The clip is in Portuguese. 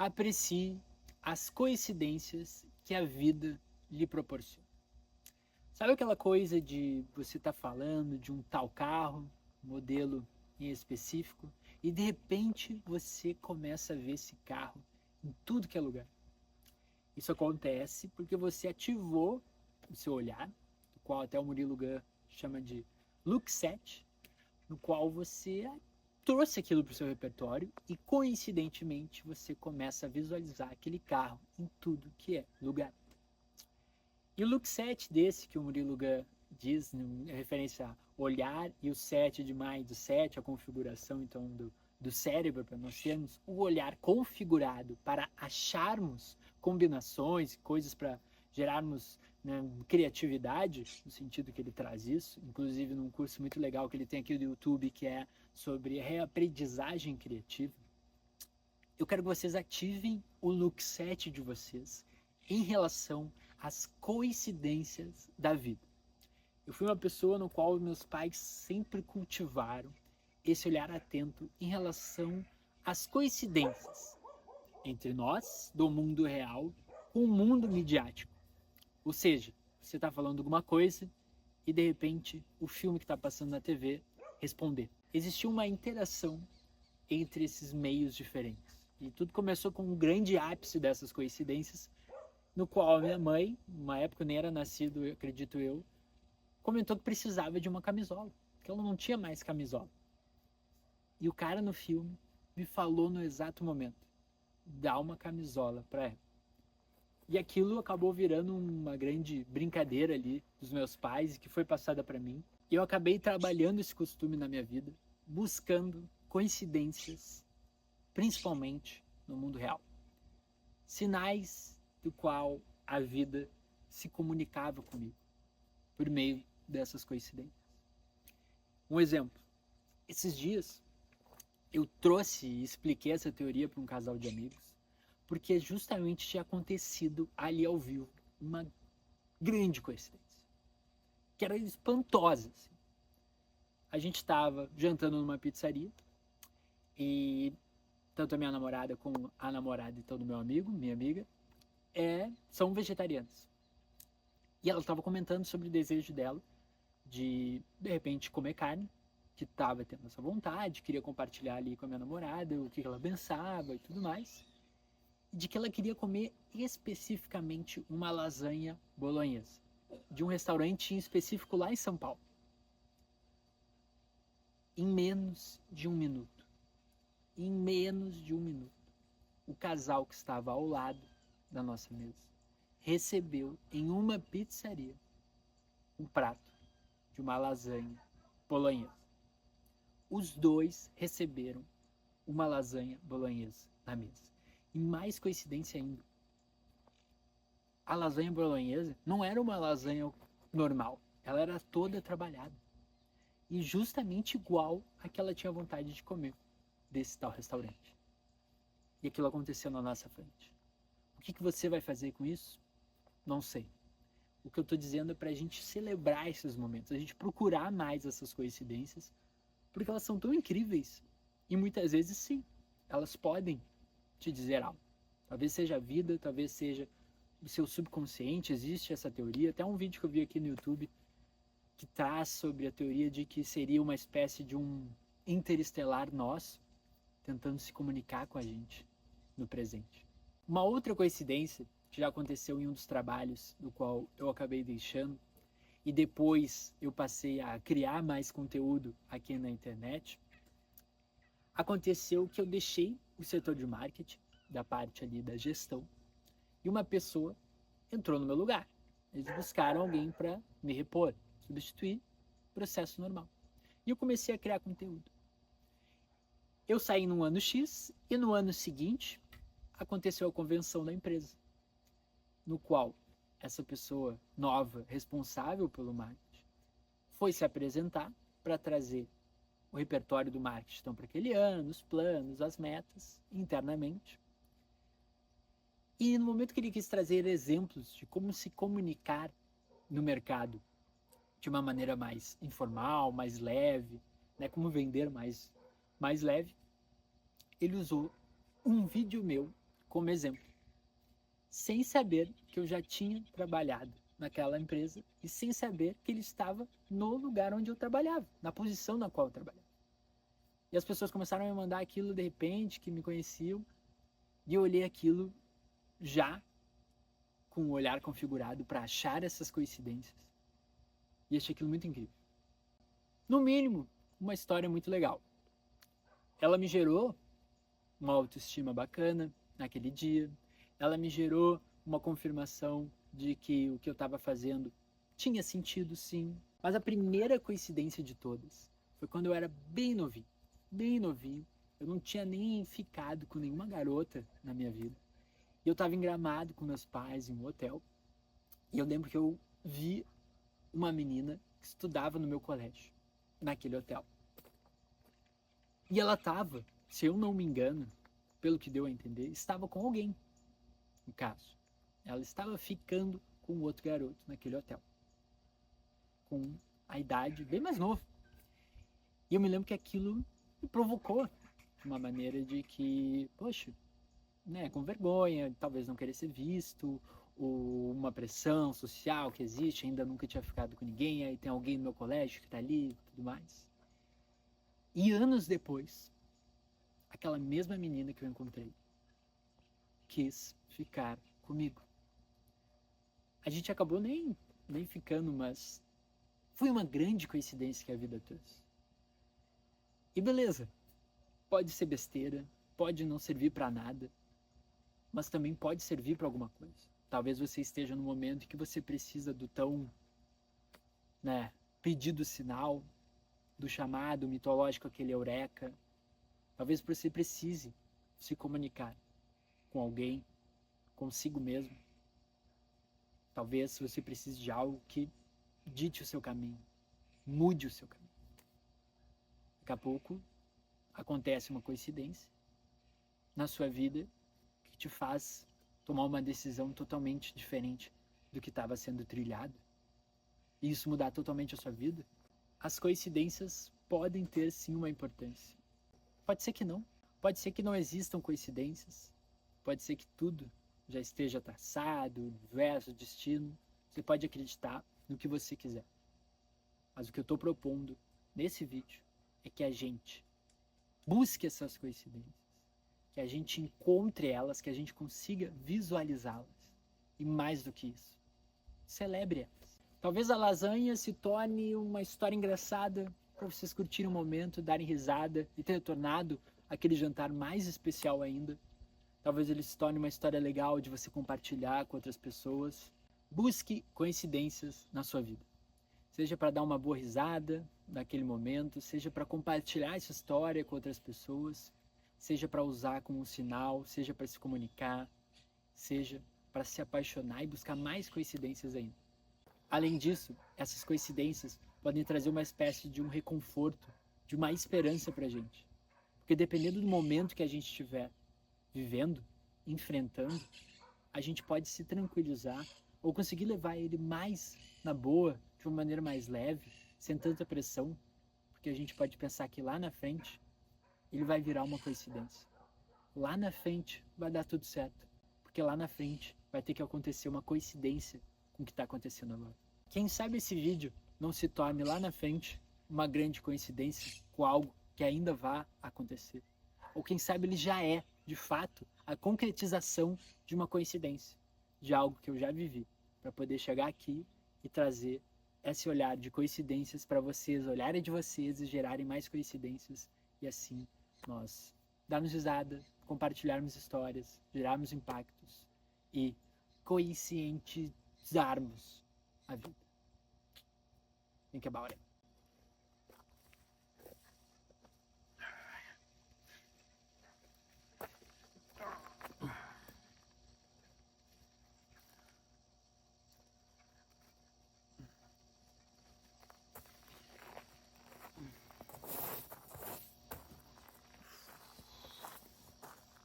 aprecie as coincidências que a vida lhe proporciona. Sabe aquela coisa de você estar falando de um tal carro, modelo em específico, e de repente você começa a ver esse carro em tudo que é lugar. Isso acontece porque você ativou o seu olhar, o qual até o Murilo Gun chama de look set, no qual você trouxe aquilo para o seu repertório e coincidentemente você começa a visualizar aquele carro em tudo que é lugar. E o look set desse que o Murilo Gun diz, em referência a olhar, e o set de mind, o set, a configuração então do cérebro, para nós termos o olhar configurado para acharmos combinações, coisas para gerarmos, né, criatividade, no sentido que ele traz isso, inclusive num curso muito legal que ele tem aqui do YouTube, que é sobre reaprendizagem criativa. Eu quero que vocês ativem o look set de vocês em relação às coincidências da vida. Eu fui uma pessoa no qual meus pais sempre cultivaram esse olhar atento em relação às coincidências entre nós, do mundo real, com o mundo midiático. Ou seja, você está falando alguma coisa e de repente o filme que está passando na TV responder. Existiu uma interação entre esses meios diferentes. E tudo começou com um grande ápice dessas coincidências, no qual a minha mãe, numa época eu nem era nascido, acredito eu, comentou que precisava de uma camisola, que ela não tinha mais camisola. E o cara no filme me falou no exato momento, dá uma camisola para ela. E aquilo acabou virando uma grande brincadeira ali dos meus pais, que foi passada para mim. E eu acabei trabalhando esse costume na minha vida, buscando coincidências, principalmente no mundo real. Sinais do qual a vida se comunicava comigo, por meio dessas coincidências. Um exemplo, esses dias eu trouxe e expliquei essa teoria para um casal de amigos, porque justamente tinha acontecido ali ao vivo uma grande coincidência, que era espantosa. Assim. A gente estava jantando numa pizzaria e tanto a minha namorada como a namorada então do meu amigo, minha amiga, são vegetarianas. E ela estava comentando sobre o desejo dela de repente, comer carne, que estava tendo essa vontade, queria compartilhar ali com a minha namorada o que ela pensava e tudo mais, de que ela queria comer especificamente uma lasanha bolonhesa, de um restaurante em específico lá em São Paulo. Em menos de um minuto, o casal que estava ao lado da nossa mesa recebeu em uma pizzaria um prato de uma lasanha bolonhesa. Os dois receberam uma lasanha bolonhesa na mesa. E mais coincidência ainda, a lasanha bolonhesa não era uma lasanha normal, ela era toda trabalhada. E justamente igual a que ela tinha vontade de comer desse tal restaurante. E aquilo aconteceu na nossa frente. O que você vai fazer com isso? Não sei. O que eu estou dizendo é para a gente celebrar esses momentos, a gente procurar mais essas coincidências, porque elas são tão incríveis e muitas vezes sim, elas podem te dizer algo. Talvez seja a vida, talvez seja o seu subconsciente, existe essa teoria, até um vídeo que eu vi aqui no YouTube que traz sobre a teoria de que seria uma espécie de um interestelar nosso tentando se comunicar com a gente no presente. Uma outra coincidência que já aconteceu em um dos trabalhos do qual eu acabei deixando e depois eu passei a criar mais conteúdo aqui na internet, aconteceu que eu deixei o setor de marketing, da parte ali da gestão, e uma pessoa entrou no meu lugar. Eles buscaram alguém para me repor, substituir, processo normal. E eu comecei a criar conteúdo. Eu saí no ano X e no ano seguinte aconteceu a convenção da empresa, no qual essa pessoa nova, responsável pelo marketing, foi se apresentar para trazer o repertório do marketing então, para aquele ano, os planos, as metas, internamente. E no momento que ele quis trazer exemplos de como se comunicar no mercado de uma maneira mais informal, mais leve, né, como vender mais leve, ele usou um vídeo meu como exemplo, sem saber que eu já tinha trabalhado naquela empresa e sem saber que ele estava no lugar onde eu trabalhava, na posição na qual eu trabalhava. E as pessoas começaram a me mandar aquilo de repente, que me conheciam, e eu olhei aquilo já com o olhar configurado para achar essas coincidências. E achei aquilo muito incrível. No mínimo, uma história muito legal. Ela me gerou uma autoestima bacana naquele dia. Ela me gerou uma confirmação de que o que eu estava fazendo tinha sentido, sim. Mas a primeira coincidência de todas foi quando eu era bem novinho. Bem novinho. Eu não tinha nem ficado com nenhuma garota na minha vida. E eu estava em Gramado com meus pais em um hotel. E eu lembro que eu vi uma menina que estudava no meu colégio, naquele hotel. E ela estava, se eu não me engano, pelo que deu a entender, estava com alguém, no caso. Ela estava ficando com outro garoto naquele hotel. Com a idade bem mais nova. E eu me lembro que aquilo me provocou de uma maneira de que, poxa, né, com vergonha, talvez não querer ser visto, ou uma pressão social que existe, ainda nunca tinha ficado com ninguém, aí tem alguém no meu colégio que tá ali e tudo mais. E anos depois, aquela mesma menina que eu encontrei quis ficar comigo. A gente acabou nem ficando, mas foi uma grande coincidência que a vida trouxe. E beleza, pode ser besteira, pode não servir para nada, mas também pode servir para alguma coisa. Talvez você esteja no momento em que você precisa do tão, pedido sinal, do chamado mitológico, aquele eureka. Talvez você precise se comunicar com alguém, consigo mesmo. Talvez você precise de algo que dite o seu caminho, mude o seu caminho. Daqui a pouco acontece uma coincidência na sua vida que te faz tomar uma decisão totalmente diferente do que estava sendo trilhado. E isso mudar totalmente a sua vida. As coincidências podem ter sim uma importância. Pode ser que não. Pode ser que não existam coincidências. Pode ser que tudo já esteja traçado, universo, destino. Você pode acreditar no que você quiser. Mas o que eu estou propondo nesse vídeo é que a gente busque essas coincidências, que a gente encontre elas, que a gente consiga visualizá-las. E mais do que isso, celebre elas. Talvez a lasanha se torne uma história engraçada para vocês curtirem o momento, darem risada e ter tornado aquele jantar mais especial ainda. Talvez ele se torne uma história legal de você compartilhar com outras pessoas. Busque coincidências na sua vida. Seja para dar uma boa risada naquele momento, seja para compartilhar essa história com outras pessoas, seja para usar como um sinal, seja para se comunicar, seja para se apaixonar e buscar mais coincidências ainda. Além disso, essas coincidências podem trazer uma espécie de um reconforto, de uma esperança para a gente. Porque dependendo do momento que a gente estiver vivendo, enfrentando, a gente pode se tranquilizar ou conseguir levar ele mais na boa, de uma maneira mais leve, sem tanta pressão, porque a gente pode pensar que lá na frente ele vai virar uma coincidência. Lá na frente vai dar tudo certo, porque lá na frente vai ter que acontecer uma coincidência com o que está acontecendo agora. Quem sabe esse vídeo não se torne lá na frente uma grande coincidência com algo que ainda vai acontecer. Ou quem sabe ele já é, de fato, a concretização de uma coincidência, de algo que eu já vivi, para poder chegar aqui e trazer esse olhar de coincidências para vocês, olharem de vocês e gerarem mais coincidências, e assim nós darmos risada, compartilharmos histórias, gerarmos impactos e conscientizarmos a vida. Think about it.